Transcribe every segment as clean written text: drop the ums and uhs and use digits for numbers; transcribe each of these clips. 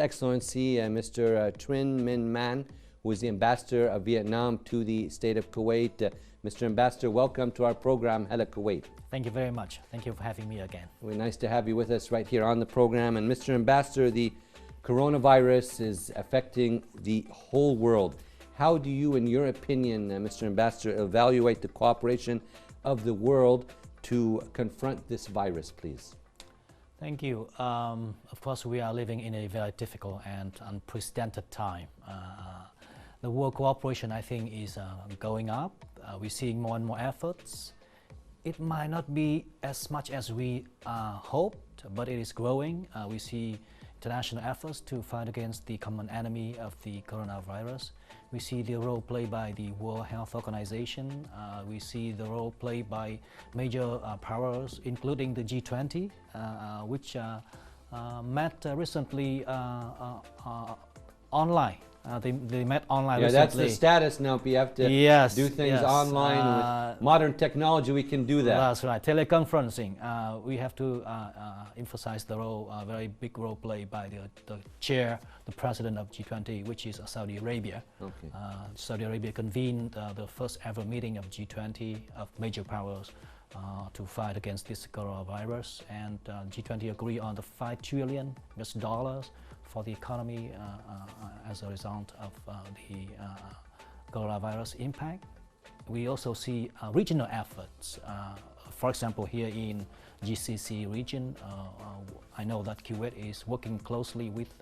Excellency Mr. Trinh Minh, who is the Ambassador of Vietnam to the State of Kuwait. Mr. Ambassador, welcome to our program, Hello Kuwait. Thank you very much. Thank you for having me again. We're nice to have you with us right here on the program. And Mr. Ambassador, the coronavirus is affecting the whole world. How do you, in your opinion, Mr. Ambassador, evaluate the cooperation of the world to confront this virus, please? Thank you. Of course, we are living in a very difficult and unprecedented time. The world cooperation, I think, is going up. We're seeing more and more efforts. It might not be as much as we hoped, but it is growing. We see international efforts to fight against the common enemy of the coronavirus. We see the role played by the World Health Organization. We see the role played by major powers, including the G20, which met recently online. They met online recently. That's the status now. You have to do things online. With modern technology, we can do that. That's right. Teleconferencing. We have to emphasize the role, very big role played by the chair, the president of G20, which is Saudi Arabia. Okay. Saudi Arabia convened the first ever meeting of G20 of major powers to fight against this coronavirus, and G20 agreed on the $5 trillion for the economy as a result of the coronavirus impact. We also see regional efforts. For example, here in GCC region, I know that Kuwait is working closely with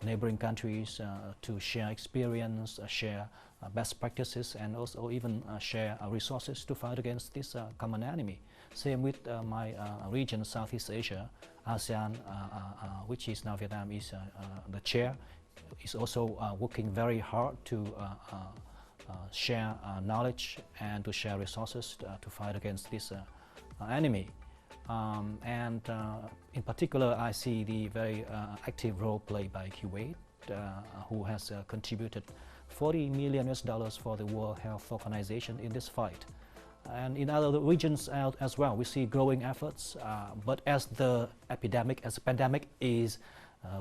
neighboring countries to share experience, share best practices, and also even share resources to fight against this common enemy. Same with my region, Southeast Asia, ASEAN, which is now Vietnam is the chair, is also working very hard to share knowledge and to share resources to fight against this enemy. In particular, I see the very active role played by Kuwait, who has contributed $40 million for the World Health Organization in this fight. And in other regions as well, we see growing efforts. But as the pandemic is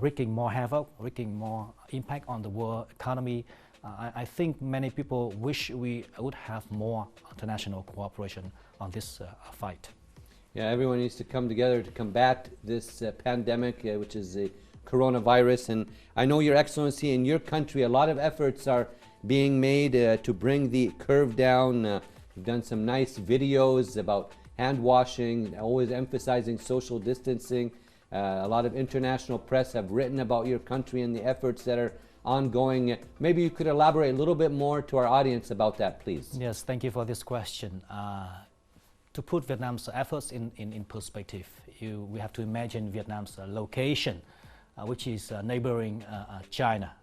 wreaking more havoc, wreaking more impact on the world economy, I think many people wish we would have more international cooperation on this fight. Yeah, everyone needs to come together to combat this pandemic, which is the coronavirus. And I know, Your Excellency, in your country, a lot of efforts are being made to bring the curve down. You've done some nice videos about hand washing, always emphasizing social distancing. A lot of international press have written about your country and the efforts that are ongoing. Maybe you could elaborate a little bit more to our audience about that, please. Yes, thank you for this question. To put Vietnam's efforts in perspective, we have to imagine Vietnam's location, which is neighboring China.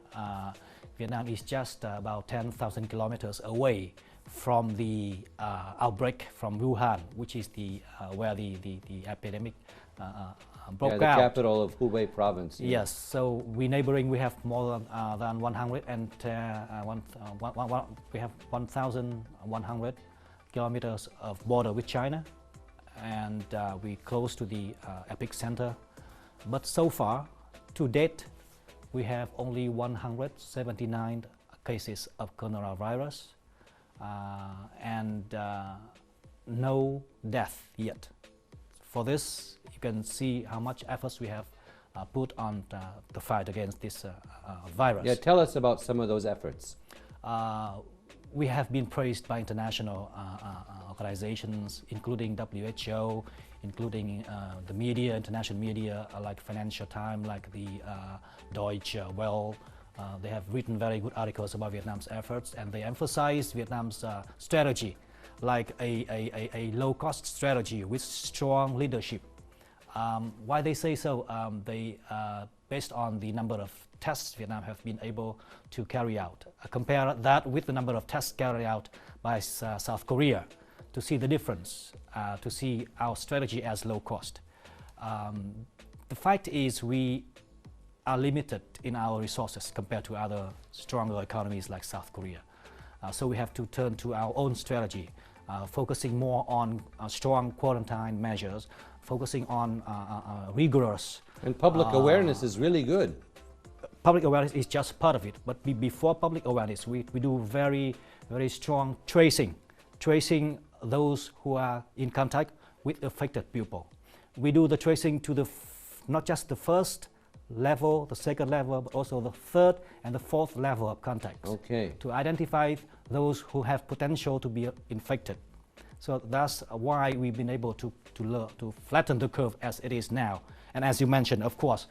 Vietnam is just about 10,000 kilometers away from the outbreak from Wuhan, which is where the epidemic broke out. The capital of Hubei province. Yeah. Yes, so we have more than 1,100 kilometers of border with China, and we close to the epicenter. But so far, to date, we have only 179 cases of coronavirus and no death yet. For this, you can see how much efforts we have put on the fight against this virus. Yeah, tell us about some of those efforts. We have been praised by international organizations, including WHO, including the media, international media, like Financial Times, like the Deutsche Welle. They have written very good articles about Vietnam's efforts, and they emphasize Vietnam's strategy, like a low-cost strategy with strong leadership. Why they say so? Based on the number of tests Vietnam have been able to carry out. Compare that with the number of tests carried out by South Korea to see the difference, to see our strategy as low cost. The fact is we are limited in our resources compared to other stronger economies like South Korea. So we have to turn to our own strategy, focusing more on strong quarantine measures, focusing on rigorous. And public awareness is really good. public awareness is just part of it, but before public awareness, we do very strong tracing those who are in contact with affected people. We do the tracing to not just the first level, the second level, but also the third and the fourth level of contacts. Okay. To identify those who have potential to be infected. So that's why we've been able to flatten the curve as it is now. And as you mentioned, of course,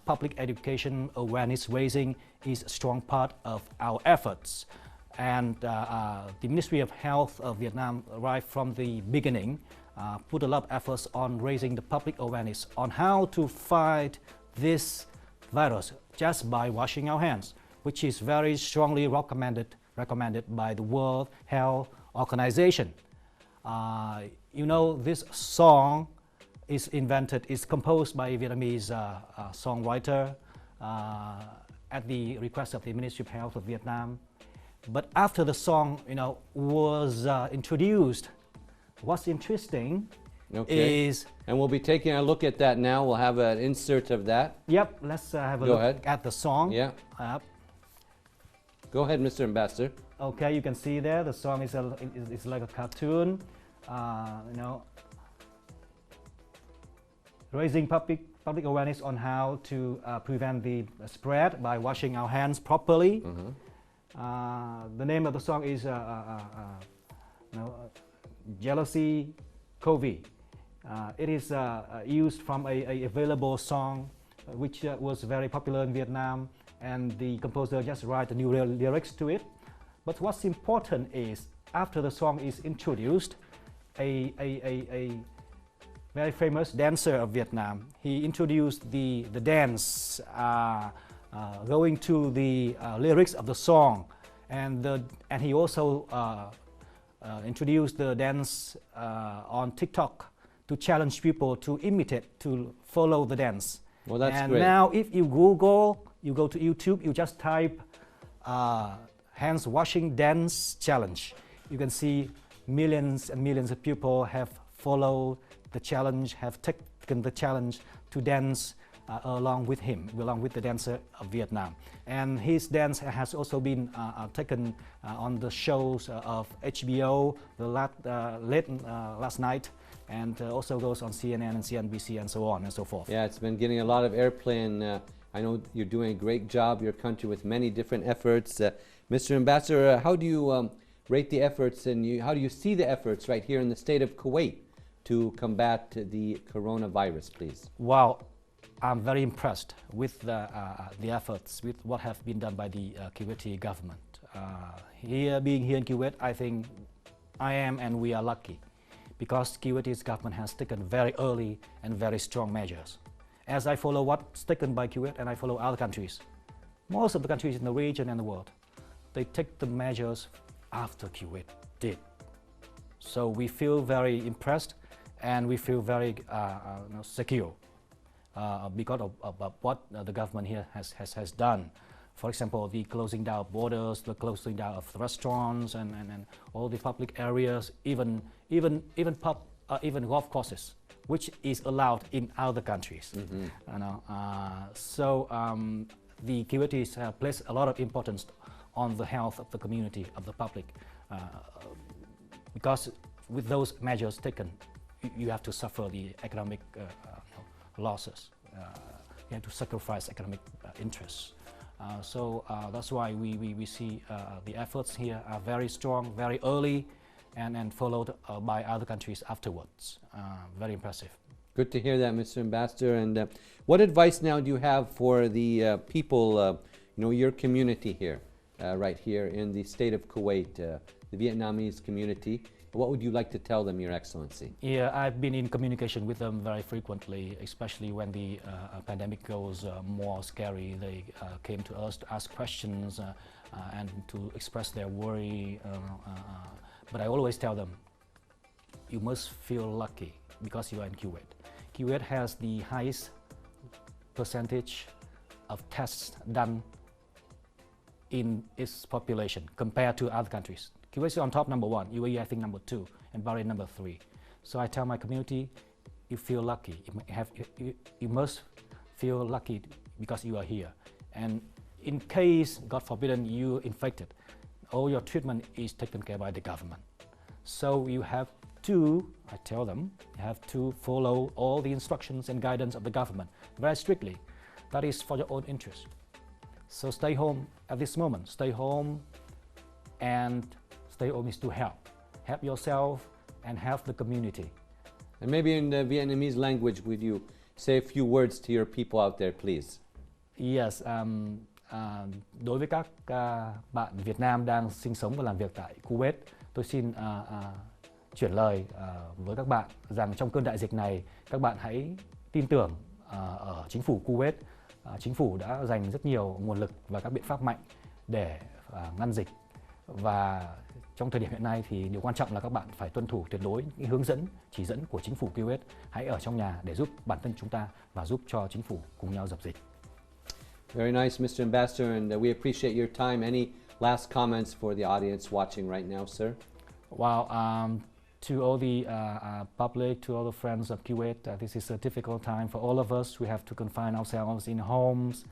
public education, awareness raising is a strong part of our efforts. And the Ministry of Health of Vietnam, right from the beginning, put a lot of efforts on raising the public awareness on how to fight this virus just by washing our hands, which is very strongly recommended by the World Health Organization. You know, this song is composed by a Vietnamese songwriter at the request of the Ministry of Health of Vietnam. But after the song, you know, was introduced, what's interesting is... And we'll be taking a look at that now. We'll have an insert of that. Yep, let's have a look at the song. Yeah. Go ahead, Mr. Ambassador. Okay, you can see there, the song is like a cartoon, you know, raising public awareness on how to prevent the spread by washing our hands properly. The name of the song is Jealousy COVID. It is used from a available song which was very popular in Vietnam, and the composer just write the new lyrics to it. But what's important is, after the song is introduced, a very famous dancer of Vietnam, he introduced the dance going to the lyrics of the song, and he also introduced the dance on TikTok to challenge people to imitate, to follow the dance. Well, that's and great. Now if you Google, you go to YouTube, you just type hands washing dance challenge. You can see millions and millions of people have followed the challenge, have taken the challenge to dance along with him, along with the dancer of Vietnam. And his dance has also been taken on the shows of HBO last night, and also goes on CNN and CNBC and so on and so forth. Yeah, it's been getting a lot of airplay, and I know you're doing a great job, your country, with many different efforts. Mr. Ambassador, how do you rate the efforts, and how do you see the efforts right here in the state of Kuwait to combat the coronavirus, please? Wow, I'm very impressed with the efforts, with what have been done by the Kuwaiti government. Being here in Kuwait, I think I am and we are lucky, because Kuwaiti's government has taken very early and very strong measures. As I follow what's taken by Kuwait and I follow other countries, most of the countries in the region and the world, they take the measures after Kuwait did. So we feel very impressed and we feel very secure because of what the government here has done. For example, the closing down of borders, the closing down of restaurants and all the public areas, even golf courses, which is allowed in other countries. The Kuwaitis have placed a lot of importance on the health of the community, of the public, because with those measures taken, you have to suffer the economic losses. You have to sacrifice economic interests. That's why we see the efforts here are very strong, very early, and followed by other countries afterwards. Very impressive. Good to hear that, Mr. Ambassador. And what advice now do you have for the people, your community here, right here in the state of Kuwait, the Vietnamese community? What would you like to tell them, Your Excellency? Yeah, I've been in communication with them very frequently, especially when the pandemic goes more scary. They came to us to ask questions and to express their worry. But I always tell them, you must feel lucky because you are in Kuwait. Kuwait has the highest percentage of tests done in its population compared to other countries. Kuwait is on top, number 1, UAE I think number 2, and Bahrain number 3. So I tell my community, you feel lucky. You must feel lucky because you are here. And in case, God forbid, you infected, all your treatment is taken care by the government. So you have to, I tell them, you have to follow all the instructions and guidance of the government very strictly. That is for your own interest. So stay home at this moment. Stay home, and stay home is to help. Help yourself and help the community. And maybe in the Vietnamese language, would you say a few words to your people out there, please? Yes, đối với các bạn Việt Nam đang sinh sống và làm việc tại Kuwait, tôi xin chuyển lời với các bạn rằng trong cơn đại dịch này, các bạn hãy tin tưởng ở chính phủ Kuwait. Chính phủ đã dành rất nhiều nguồn lực và các biện pháp mạnh để ngăn dịch. Và trong thời điểm hiện nay thì điều quan trọng là các bạn phải tuân thủ tuyệt đối những hướng dẫn, chỉ dẫn của chính phủ Kuwait. Hãy ở trong nhà để giúp bản thân chúng ta và giúp cho chính phủ cùng nhau dập dịch. Very nice, Mr. Ambassador, and we appreciate your time. Any last comments for the audience watching right now, sir? Well, to all the public, to all the friends of Kuwait, this is a difficult time for all of us. We have to confine ourselves in homes,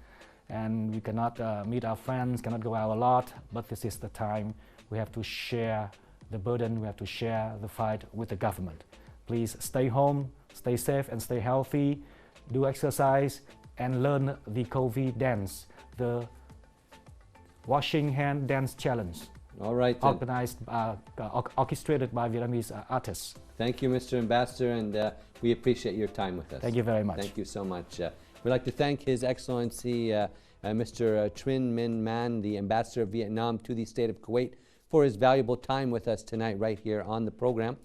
and we cannot meet our friends, cannot go out a lot, but this is the time we have to share the burden, we have to share the fight with the government. Please stay home, stay safe and stay healthy, do exercise, and learn the COVID dance, the washing hand dance challenge. All right. Organized, orchestrated by Vietnamese artists. Thank you, Mr. Ambassador, and we appreciate your time with us. Thank you very much. Thank you so much. We'd like to thank His Excellency Mr. Trinh Minh Man, the Ambassador of Vietnam to the State of Kuwait, for his valuable time with us tonight right here on the program.